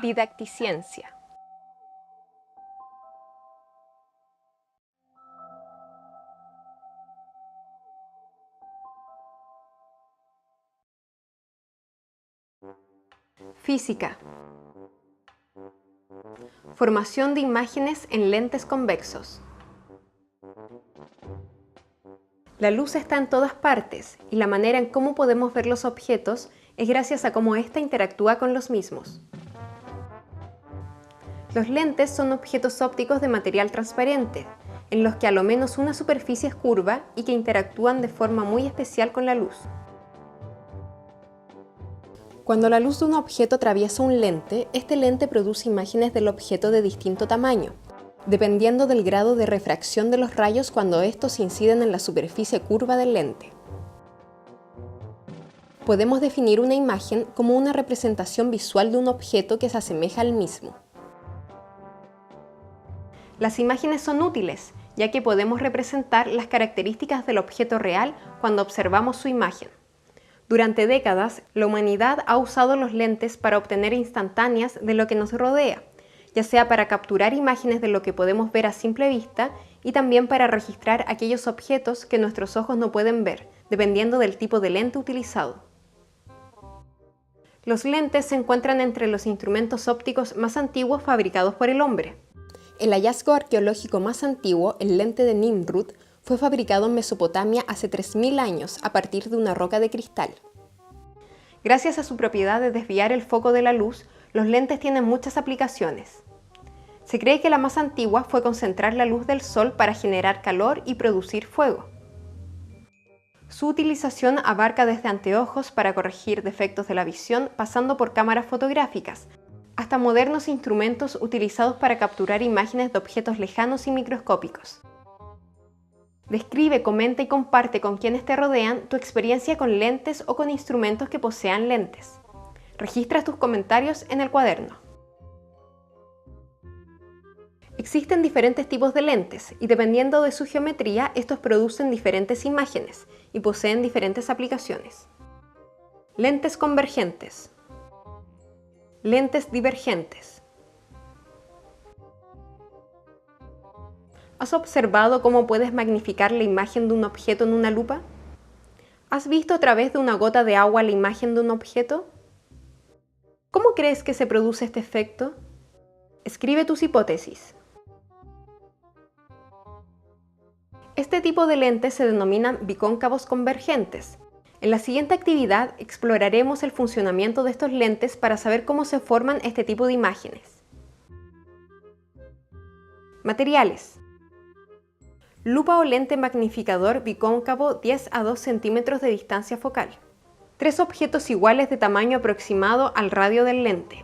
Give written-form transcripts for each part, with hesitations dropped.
Didacticiencia. Física. Formación de imágenes en lentes convexos. La luz está en todas partes y la manera en cómo podemos ver los objetos es gracias a cómo ésta interactúa con los mismos. Los lentes son objetos ópticos de material transparente, en los que a lo menos una superficie es curva y que interactúan de forma muy especial con la luz. Cuando la luz de un objeto atraviesa un lente, este lente produce imágenes del objeto de distinto tamaño, dependiendo del grado de refracción de los rayos cuando estos inciden en la superficie curva del lente. Podemos definir una imagen como una representación visual de un objeto que se asemeja al mismo. Las imágenes son útiles, ya que podemos representar las características del objeto real cuando observamos su imagen. Durante décadas, la humanidad ha usado los lentes para obtener instantáneas de lo que nos rodea, ya sea para capturar imágenes de lo que podemos ver a simple vista y también para registrar aquellos objetos que nuestros ojos no pueden ver, dependiendo del tipo de lente utilizado. Los lentes se encuentran entre los instrumentos ópticos más antiguos fabricados por el hombre. El hallazgo arqueológico más antiguo, el lente de Nimrud, fue fabricado en Mesopotamia hace 3000 años a partir de una roca de cristal. Gracias a su propiedad de desviar el foco de la luz, los lentes tienen muchas aplicaciones. Se cree que la más antigua fue concentrar la luz del sol para generar calor y producir fuego. Su utilización abarca desde anteojos para corregir defectos de la visión, pasando por cámaras fotográficas, hasta modernos instrumentos utilizados para capturar imágenes de objetos lejanos y microscópicos. Describe, comenta y comparte con quienes te rodean tu experiencia con lentes o con instrumentos que posean lentes. Registra tus comentarios en el cuaderno. Existen diferentes tipos de lentes y dependiendo de su geometría, estos producen diferentes imágenes y poseen diferentes aplicaciones. Lentes convergentes. Lentes divergentes. ¿Has observado cómo puedes magnificar la imagen de un objeto en una lupa? ¿Has visto a través de una gota de agua la imagen de un objeto? ¿Cómo crees que se produce este efecto? Escribe tus hipótesis. Este tipo de lentes se denominan bicóncavos convergentes. En la siguiente actividad exploraremos el funcionamiento de estos lentes para saber cómo se forman este tipo de imágenes. Materiales. Lupa o lente magnificador bicóncavo 10 a 2 centímetros de distancia focal. 3 objetos iguales de tamaño aproximado al radio del lente.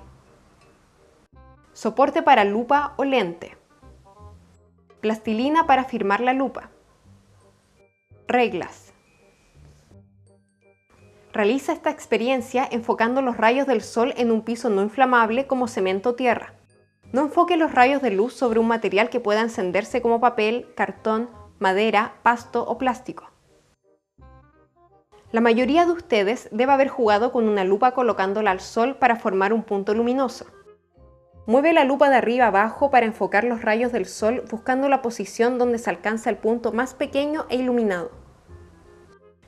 Soporte para lupa o lente. Plastilina para firmar la lupa. Reglas. Realiza esta experiencia enfocando los rayos del sol en un piso no inflamable como cemento o tierra. No enfoque los rayos de luz sobre un material que pueda encenderse como papel, cartón, madera, pasto o plástico. La mayoría de ustedes debe haber jugado con una lupa colocándola al sol para formar un punto luminoso. Mueve la lupa de arriba a abajo para enfocar los rayos del sol buscando la posición donde se alcanza el punto más pequeño e iluminado.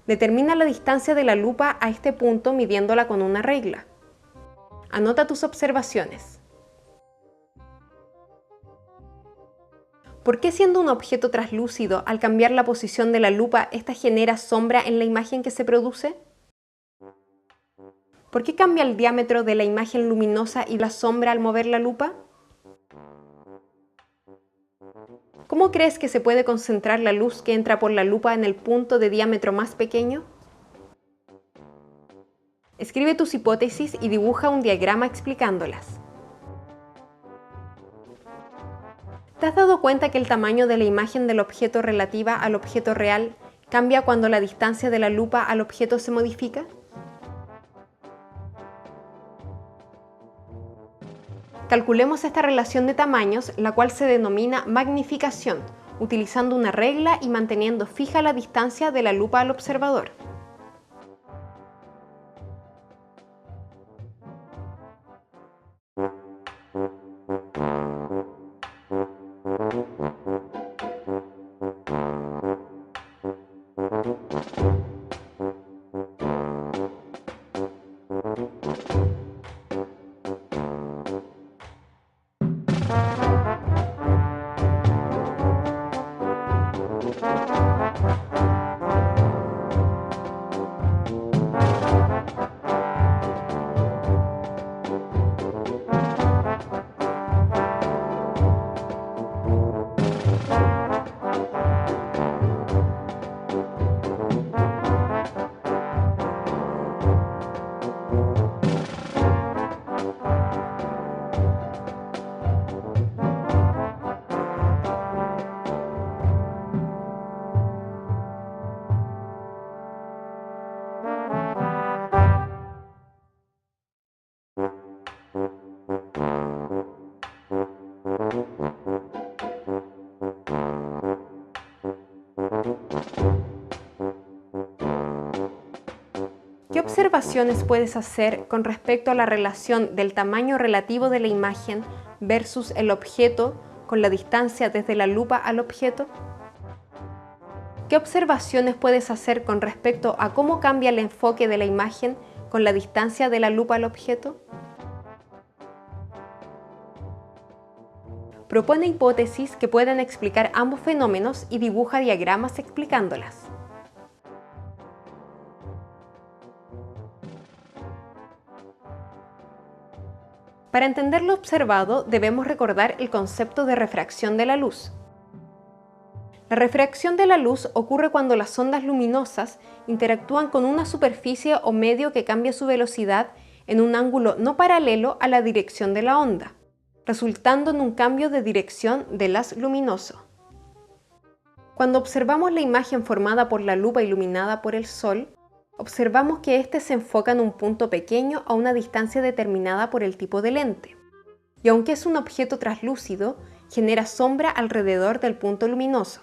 Determina la distancia de la lupa a este punto midiéndola con una regla. Anota tus observaciones. ¿Por qué siendo un objeto translúcido, al cambiar la posición de la lupa, esta genera sombra en la imagen que se produce? ¿Por qué cambia el diámetro de la imagen luminosa y la sombra al mover la lupa? ¿Cómo crees que se puede concentrar la luz que entra por la lupa en el punto de diámetro más pequeño? Escribe tus hipótesis y dibuja un diagrama explicándolas. ¿Te has dado cuenta que el tamaño de la imagen del objeto relativa al objeto real cambia cuando la distancia de la lupa al objeto se modifica? Calculemos esta relación de tamaños, la cual se denomina magnificación, utilizando una regla y manteniendo fija la distancia de la lupa al observador. observaciones puedes hacer con respecto a la relación del tamaño relativo de la imagen versus el objeto con la distancia desde la lupa al objeto? ¿Qué observaciones puedes hacer con respecto a cómo cambia el enfoque de la imagen con la distancia de la lupa al objeto? Propone hipótesis que puedan explicar ambos fenómenos y dibuja diagramas explicándolas. Para entender lo observado, debemos recordar el concepto de refracción de la luz. La refracción de la luz ocurre cuando las ondas luminosas interactúan con una superficie o medio que cambia su velocidad en un ángulo no paralelo a la dirección de la onda, resultando en un cambio de dirección del haz luminoso. Cuando observamos la imagen formada por la lupa iluminada por el sol, observamos que éste se enfoca en un punto pequeño a una distancia determinada por el tipo de lente, y aunque es un objeto translúcido, genera sombra alrededor del punto luminoso.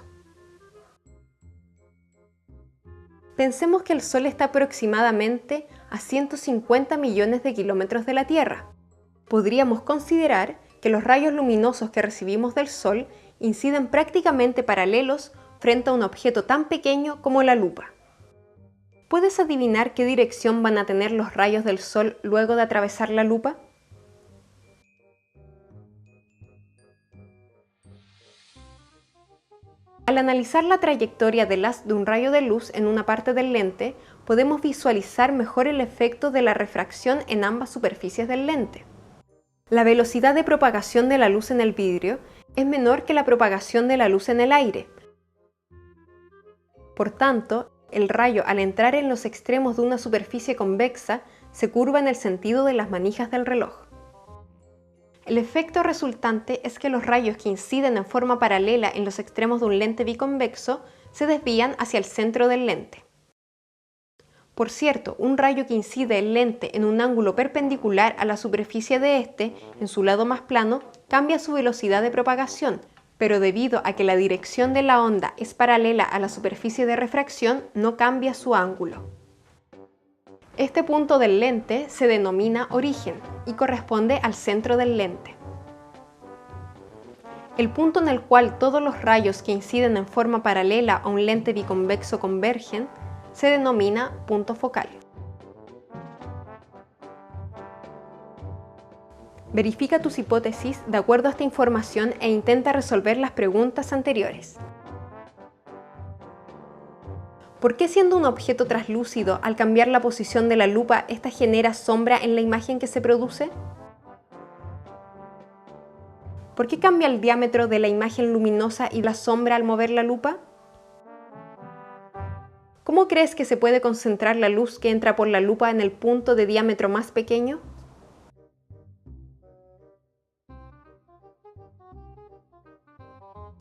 Pensemos que el Sol está aproximadamente a 150 millones de kilómetros de la Tierra. Podríamos considerar que los rayos luminosos que recibimos del Sol inciden prácticamente paralelos frente a un objeto tan pequeño como la lupa. ¿Puedes adivinar qué dirección van a tener los rayos del Sol luego de atravesar la lupa? Al analizar la trayectoria del haz de un rayo de luz en una parte del lente, podemos visualizar mejor el efecto de la refracción en ambas superficies del lente. La velocidad de propagación de la luz en el vidrio es menor que la propagación de la luz en el aire. Por tanto, el rayo, al entrar en los extremos de una superficie convexa, se curva en el sentido de las manijas del reloj. El efecto resultante es que los rayos que inciden en forma paralela en los extremos de un lente biconvexo se desvían hacia el centro del lente. Por cierto, un rayo que incide el lente en un ángulo perpendicular a la superficie de este, en su lado más plano, cambia su velocidad de propagación, pero debido a que la dirección de la onda es paralela a la superficie de refracción, no cambia su ángulo. Este punto del lente se denomina origen y corresponde al centro del lente. El punto en el cual todos los rayos que inciden en forma paralela a un lente biconvexo convergen se denomina punto focal. Verifica tus hipótesis de acuerdo a esta información e intenta resolver las preguntas anteriores. ¿Por qué siendo un objeto translúcido, al cambiar la posición de la lupa, esta genera sombra en la imagen que se produce? ¿Por qué cambia el diámetro de la imagen luminosa y la sombra al mover la lupa? ¿Cómo crees que se puede concentrar la luz que entra por la lupa en el punto de diámetro más pequeño?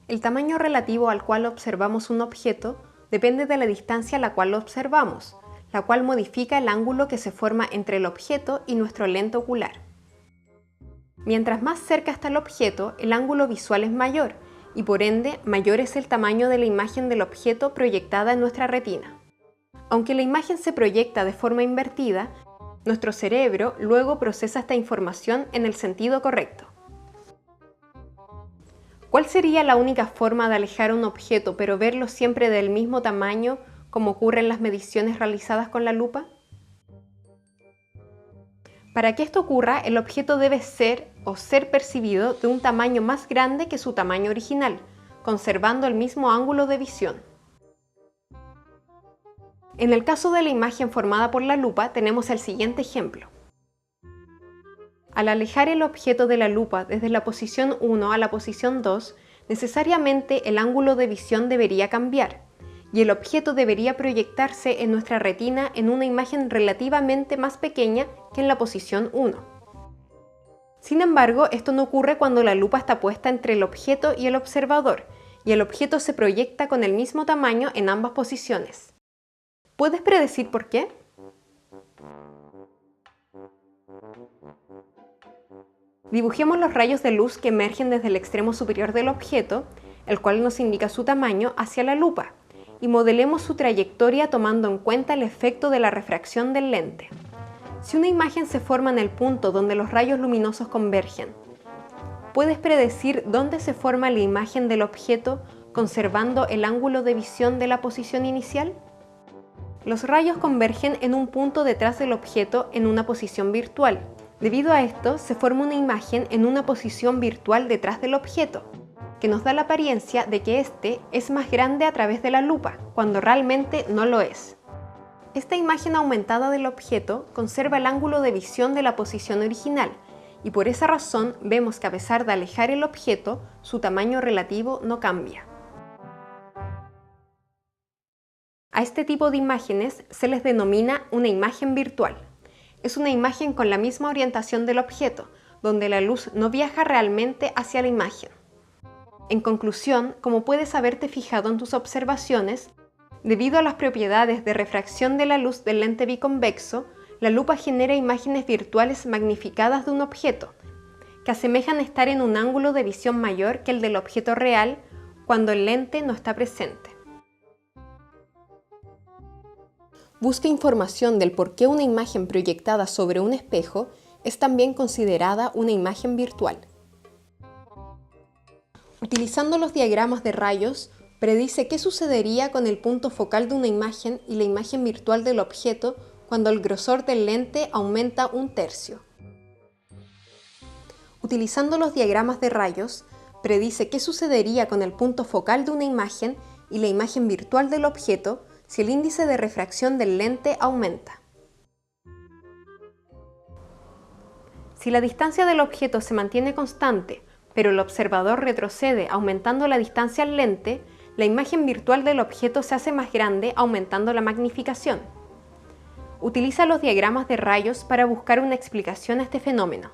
El tamaño relativo al cual observamos un objeto depende de la distancia a la cual lo observamos, la cual modifica el ángulo que se forma entre el objeto y nuestro lente ocular. Mientras más cerca está el objeto, el ángulo visual es mayor y por ende mayor es el tamaño de la imagen del objeto proyectada en nuestra retina. Aunque la imagen se proyecta de forma invertida, nuestro cerebro luego procesa esta información en el sentido correcto. ¿Cuál sería la única forma de alejar un objeto pero verlo siempre del mismo tamaño como ocurre en las mediciones realizadas con la lupa? Para que esto ocurra, el objeto debe ser percibido de un tamaño más grande que su tamaño original, conservando el mismo ángulo de visión. En el caso de la imagen formada por la lupa tenemos el siguiente ejemplo. Al alejar el objeto de la lupa desde la posición 1 a la posición 2, necesariamente el ángulo de visión debería cambiar, y el objeto debería proyectarse en nuestra retina en una imagen relativamente más pequeña que en la posición 1. Sin embargo, esto no ocurre cuando la lupa está puesta entre el objeto y el observador, y el objeto se proyecta con el mismo tamaño en ambas posiciones. ¿Puedes predecir por qué? Dibujemos los rayos de luz que emergen desde el extremo superior del objeto, el cual nos indica su tamaño, hacia la lupa, y modelemos su trayectoria tomando en cuenta el efecto de la refracción del lente. Si una imagen se forma en el punto donde los rayos luminosos convergen, ¿puedes predecir dónde se forma la imagen del objeto conservando el ángulo de visión de la posición inicial? Los rayos convergen en un punto detrás del objeto en una posición virtual. Debido a esto, se forma una imagen en una posición virtual detrás del objeto, que nos da la apariencia de que éste es más grande a través de la lupa, cuando realmente no lo es. Esta imagen aumentada del objeto conserva el ángulo de visión de la posición original, y por esa razón vemos que a pesar de alejar el objeto, su tamaño relativo no cambia. A este tipo de imágenes se les denomina una imagen virtual. Es una imagen con la misma orientación del objeto, donde la luz no viaja realmente hacia la imagen. En conclusión, como puedes haberte fijado en tus observaciones, debido a las propiedades de refracción de la luz del lente biconvexo, la lupa genera imágenes virtuales magnificadas de un objeto, que asemejan estar en un ángulo de visión mayor que el del objeto real cuando el lente no está presente. Busca información del por qué una imagen proyectada sobre un espejo es también considerada una imagen virtual. Utilizando los diagramas de rayos, predice qué sucedería con el punto focal de una imagen y la imagen virtual del objeto cuando el grosor del lente aumenta 1/3. Utilizando los diagramas de rayos, predice qué sucedería con el punto focal de una imagen y la imagen virtual del objeto si el índice de refracción del lente aumenta. Si la distancia del objeto se mantiene constante, pero el observador retrocede aumentando la distancia al lente, la imagen virtual del objeto se hace más grande aumentando la magnificación. Utiliza los diagramas de rayos para buscar una explicación a este fenómeno.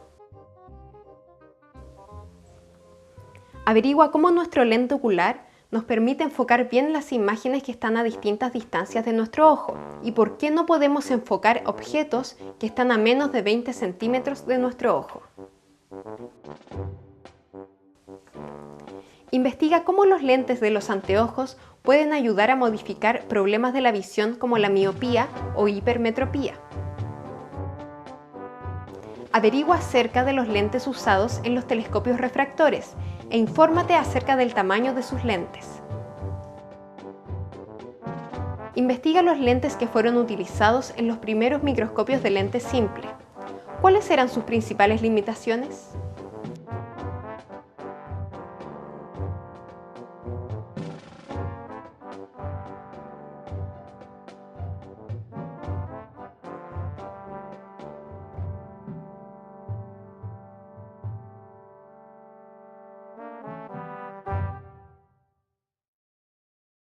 Averigua cómo nuestro lente ocular nos permite enfocar bien las imágenes que están a distintas distancias de nuestro ojo y por qué no podemos enfocar objetos que están a menos de 20 centímetros de nuestro ojo. Investiga cómo los lentes de los anteojos pueden ayudar a modificar problemas de la visión como la miopía o hipermetropía. Averigua acerca de los lentes usados en los telescopios refractores e infórmate acerca del tamaño de sus lentes. Investiga los lentes que fueron utilizados en los primeros microscopios de lente simple. ¿Cuáles eran sus principales limitaciones?